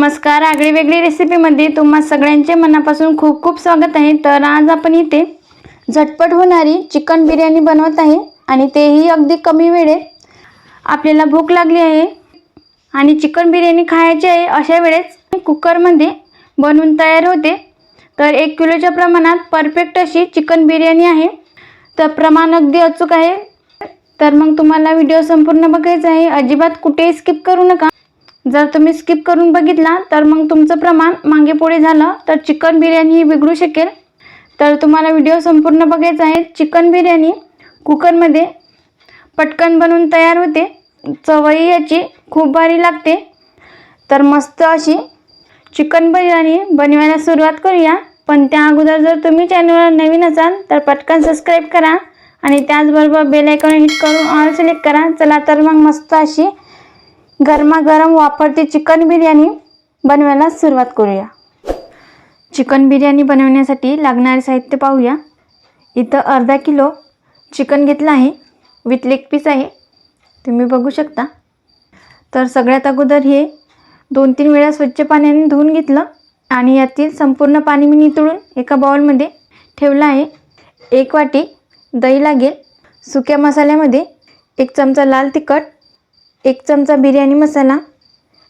नमस्कार, आगळी वेगळी रेसिपीमध्ये तुम्हा सगळ्यांचे मनापासून खूप खूप स्वागत आहे। तर आज आपण इथे झटपट होणारी चिकन बिर्याणी बनवत आहे आणि तेही अगदी कमी वेळेत। आपल्याला भूक लागली आहे आणि चिकन बिर्याणी खायची आहे, अशा वेळेस कुकरमध्ये बनवून तयार होते। तर 1 किलोच्या प्रमाणात परफेक्ट अशी चिकन बिर्याणी आहे। तर प्रमाण अगदी अचूक आहे। तर मग तुम्हाला व्हिडिओ संपूर्ण बघायचा आहे, अजिबात कुठेही स्किप करू नका। जर तुम्ही स्किप करून बघितला तर मग तुमचं प्रमाण मागे पुढे झालं तर चिकन बिर्याणी ही बिघडू शकेल। तर तुम्हाला व्हिडिओ संपूर्ण बघायचा आहे। चिकन बिर्याणी कुकरमध्ये पटकन बनवून तयार होते, चवही याची खूप भारी लागते। तर मस्त अशी चिकन बिर्याणी बनवायला सुरुवात करूया। पण त्या अगोदर जर तुम्ही चॅनलवर नवीन असाल तर पटकन सबस्क्राइब करा आणि त्याचबरोबर बेल आयकॉन हिट करून ऑल सिलेक्ट करा। चला तर मग मस्त अशी गरमागरम वाफरती चिकन बिर्याणी बनवायला सुरुवात करूया। चिकन बिर्याणी बनवण्यासाठी लागणारे साहित्य पाहूया। इथं अर्धा किलो चिकन घेतलं आहे, विथ लेग पीस आहे, तुम्ही बघू शकता। तर सगळ्यात अगोदर हे 2-3 वेळा स्वच्छ पाण्याने धुवून घेतलं आणि यातील संपूर्ण पाणी मी निथळून एका बाउलमध्ये ठेवलं आहे। 1 वाटी दही लागेल। सुक्या मसाल्यामध्ये 1 चमचा लाल तिखट, 1 चमचा बिर्याणी मसाला,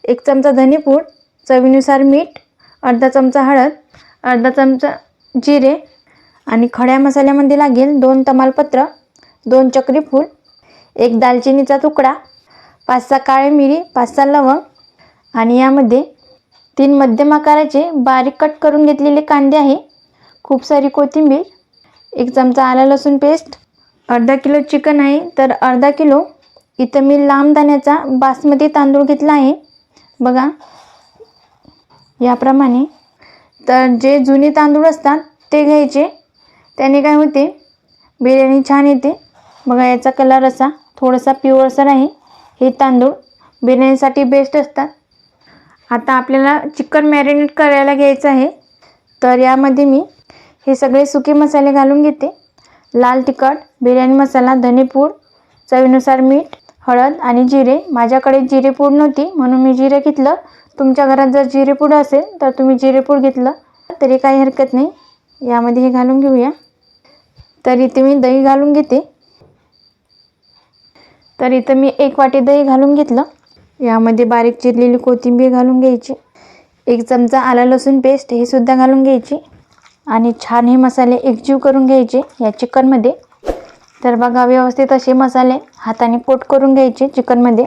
1 चमचा धनेपूड, चवीनुसार मीठ, अर्धा चमचा हळद, अर्धा चमचा जिरे आणि खड्या मसाल्यामध्ये लागेल 2 तमालपत्र, 2 चक्री फूल, 1 दालचिनीचा तुकडा, 5-6 काळे मिरी, 5-6 लवंग आणि यामध्ये 3 मध्यम आकाराचे बारीक कट करून घेतलेले कांदे आहे, खूप सारी कोथिंबीर, 1 चमचा आलं लसूण पेस्ट। अर्धा किलो चिकन आहे तर अर्धा किलो इथं मी लांब दाण्याचा बासमती तांदूळ घेतला आहे, बघा याप्रमाणे। तर जे जुने तांदूळ असतात ते घ्यायचे, त्याने काय होते बिर्याणी छान येते। बघा याचा कलर असा थोडासा पिवळसर आहे। हे तांदूळ बिर्याणीसाठी बेस्ट असतात। आता आपल्याला चिकन मॅरिनेट करायला घ्यायचं आहे। तर यामध्ये मी हे सगळे सुके मसाले घालून घेते। लाल तिखट, बिर्याणी मसाला, धनेपूड, चवीनुसार मीठ, हळद आणि जिरे। माझ्याकडे जिरेपूड नव्हती म्हणून मी जिरे घेतलं। तुमच्या घरात जर जिरेपूड असेल तर तुम्ही जिरेपूड घेतलं तरी काही हरकत नाही। यामध्ये हे घालून घेऊया। तर इथे मी दही घालून घेते। तर इथे मी 1 वाटी दही घालून घेतलं। यामध्ये बारीक चिरलेली कोथिंबीर घालून घ्यायची, 1 चमचा आलं लसूण पेस्ट हे सुद्धा घालून घ्यायची आणि छान हे मसाले एकजीव करून घ्यायचे या चिकनमध्ये। तर बघा व्यवस्थित असे मसाले हाताने कोट करून घ्यायचे चिकनमध्ये।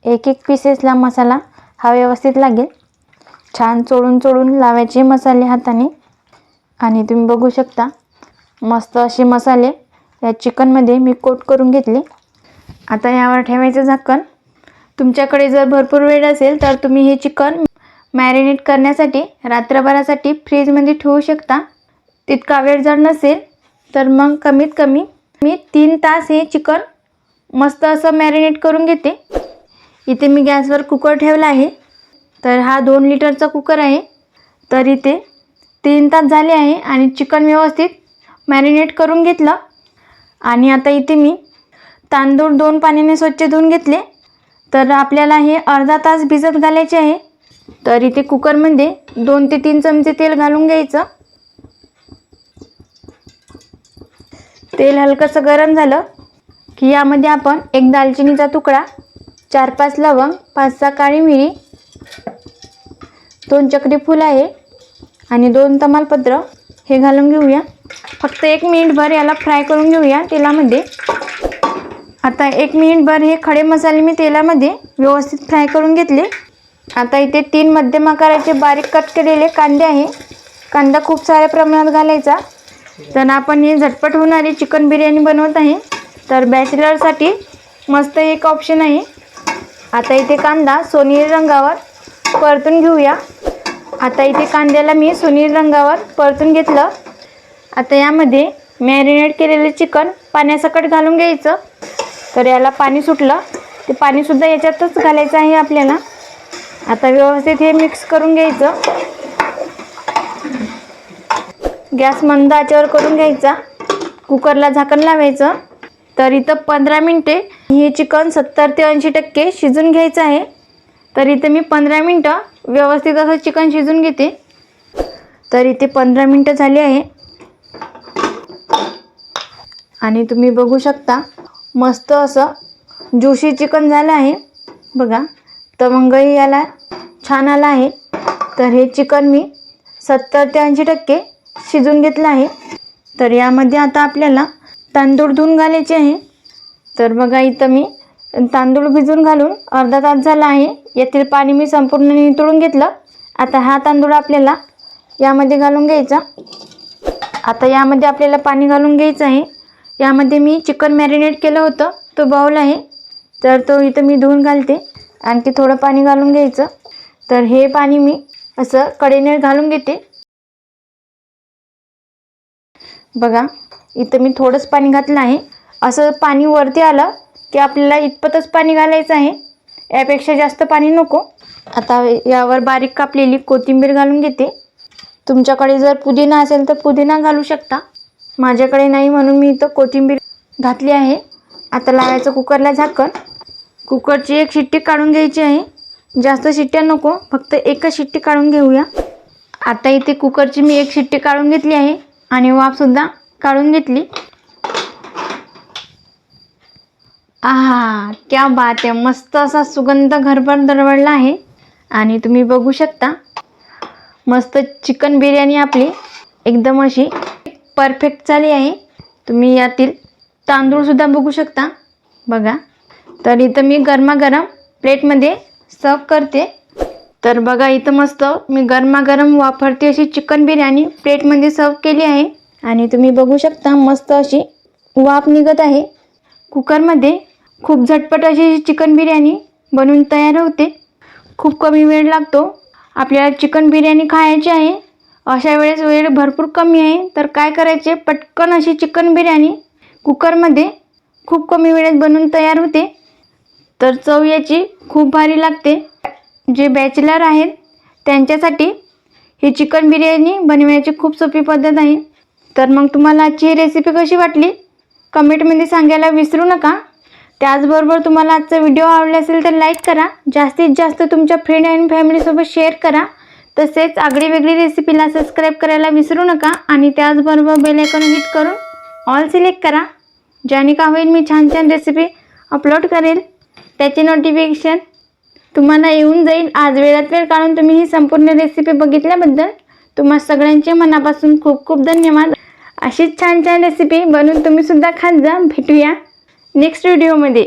1-1 पीसेसला मसाला हा व्यवस्थित लागेल। छान चोळून लावायचे मसाले हाताने आणि तुम्ही बघू शकता मस्त असे मसाले या चिकनमध्ये मी कोट करून घेतले। आता यावर ठेवायचं झाकण। तुमच्याकडे जर भरपूर वेळ असेल तर तुम्ही हे चिकन मॅरिनेट करण्यासाठी रात्रभरासाठी फ्रीजमध्ये ठेवू शकता। तितका वेळ जर नसेल तर मग कमीत कमी मी 3 तास हे चिकन मस्त असं मॅरिनेट करून घेते। इथे मी गॅसवर कुकर ठेवला आहे। तर हा 2 लिटरचा कुकर आहे। तर इथे 3 तास झाले आहे आणि चिकन व्यवस्थित मॅरिनेट करून घेतलं। आणि आता इथे मी तांदूळ 2 पाण्याने स्वच्छ धुवून घेतले। तर आपल्याला हे अर्धा तास भिजत घालायचे आहे। तर इथे कुकरमध्ये 2 ते 3 चमचे तेल घालून घ्यायचं। तेल हलकंसं गरम झालं की यामध्ये आपण 1 दालचिनीचा तुकडा, 4-5 लवंग, 5-6 काळी मिरी, 2 चक्री फूल आहे आणि 2 तमालपत्र हे घालून घेऊया। फक्त 1 मिनिटभर याला फ्राय करून घेऊया तेलामध्ये। आता 1 मिनिटभर हे खडे मसाले मी तेलामध्ये व्यवस्थित फ्राय करून घेतले। आता इथे 3 मध्यम आकाराचे बारीक कट केलेले कांदे आहे। कांदा खूप साऱ्या प्रमाणात घालायचा। तर आपण ही झटपट होणारी चिकन बिर्याणी बनवत आहे, तर बॅचलरसाठी मस्त एक ऑप्शन आहे। आता इथे कांदा सोनेरी रंगावर परतून घेऊया। आता इथे कांद्याला मी सोनेरी रंगावर परतून घेतलं। आता यामध्ये मॅरिनेट केलेले चिकन पाण्यासकट घालून घ्यायचं। तर याला पाणी सुटलं, ते पाणीसुद्धा याच्यातच घालायचं आहे आपल्याला। आता व्यवस्थित हे मिक्स करून घ्यायचं। गॅस मंद आचेवर करून घ्यायचा, कुकरला झाकण लावायचं। तर इथं 15 मिनिटे हे चिकन 70 ते 80% शिजून घ्यायचं आहे। तर इथे मी 15 मिनिटं व्यवस्थित असं चिकन शिजून घेते. तर इथे 15 मिनटं झाली आहे आणि तुम्ही बघू शकता मस्त असं ज्युशी चिकन झालं आहे बघा. तवंगही याला छान आला आहे. तर हे चिकन मी 70 ते 80% शिजून घेतलं आहे. तर यामध्ये आता आपल्याला तांदूळ धुवून घालायचे आहे. तर बघा इथं मी तांदूळ भिजून घालून अर्धा तास झाला आहे. यातील पाणी मी संपूर्ण निथळून घेतलं. आता हा तांदूळ आपल्याला यामध्ये घालून घ्यायचा. आता यामध्ये आपल्याला पाणी घालून घ्यायचं आहे. यामध्ये मी चिकन मॅरिनेट केलं होतं तो बाउल आहे. तर तो इथं मी धुवून घालते. आणखी थोडं पाणी घालून घ्यायचं. तर हे पाणी मी असं कढईने घालून घेते. बघा इथं मी थोडंच पाणी घातलं आहे. असं पाणी वरती आलं की आपल्याला इतपतच पाणी घालायचं आहे, यापेक्षा जास्त पाणी नको. आता यावर बारीक कापलेली कोथिंबीर घालून घेते. तुमच्याकडे जर पुदिना असेल तर पुदिना घालू शकता. माझ्याकडे नाही म्हणून मी इथं कोथिंबीर घातली आहे. आता लावायचं कुकरला झाकण. कुकरची एक शिट्टी काढून घ्यायची आहे. जास्त शिट्ट्या नको, फक्त एकच शिट्टी काढून घेऊया. आता इथे कुकरची मी एक शिट्टी काढून घेतली आहे आणि वाफसुद्धा काढून घेतली. आहा, क्या बात आहे. मस्त असा सुगंध घरभर दरवळला आहे आणि तुम्ही बघू शकता मस्त चिकन बिर्याणी आपली एकदम अशी परफेक्ट झाली आहे. तुम्ही यातील तांदूळसुद्धा बघू शकता बघा. तर इथं मी गरमागरम प्लेटमध्ये सर्व करते. तर बघा इथं मस्त मी गरमागरम वाफरती अशी चिकन बिर्याणी प्लेटमध्ये सर्व केली आहे आणि तुम्ही बघू शकता मस्त अशी वाफ निघत आहे. कुकरमध्ये खूप झटपट अशी चिकन बिर्याणी बनवून तयार होते. खूप कमी वेळ लागतो. आपल्याला चिकन बिर्याणी खायची आहे, अशा वेळेस वेळ भरपूर कमी आहे. तर काय करायचे, पटकन अशी चिकन बिर्याणी कुकरमध्ये खूप कमी वेळेत बनवून तयार होते. तर चव याची खूप भारी लागते. जे बॅचलर आहेत त्यांच्यासाठी ही चिकन बिर्याणी बनवण्याची खूप सोपी पद्धत आहे. तर मग तुम्हाला आजची ही रेसिपी कशी वाटली कमेंटमध्ये सांगायला विसरू नका. त्याचबरोबर तुम्हाला आजचा व्हिडिओ आवडला असेल तर लाईक करा. जास्तीत जास्त तुमच्या फ्रेंड आणि फॅमिलीसोबत शेअर करा. तसेच आगळी वेगळी रेसिपीला सबस्क्राईब करायला विसरू नका आणि त्याचबरोबर बेल आयकॉन हिट करून ऑल सिलेक्ट करा. ज्याने का होईल मी छान छान रेसिपी अपलोड करेल त्याचे नोटिफिकेशन तुम्हाला येऊन जाईल. आज वेळात वेळ काढून तुम्ही ही संपूर्ण रेसिपी बघितल्याबद्दल तुम्हा सगळ्यांचे मनापासून खूप खूप धन्यवाद. अशीच छान छान रेसिपी बनवून तुम्ही सुद्धा खात जा. भेटूया नेक्स्ट व्हिडिओमध्ये.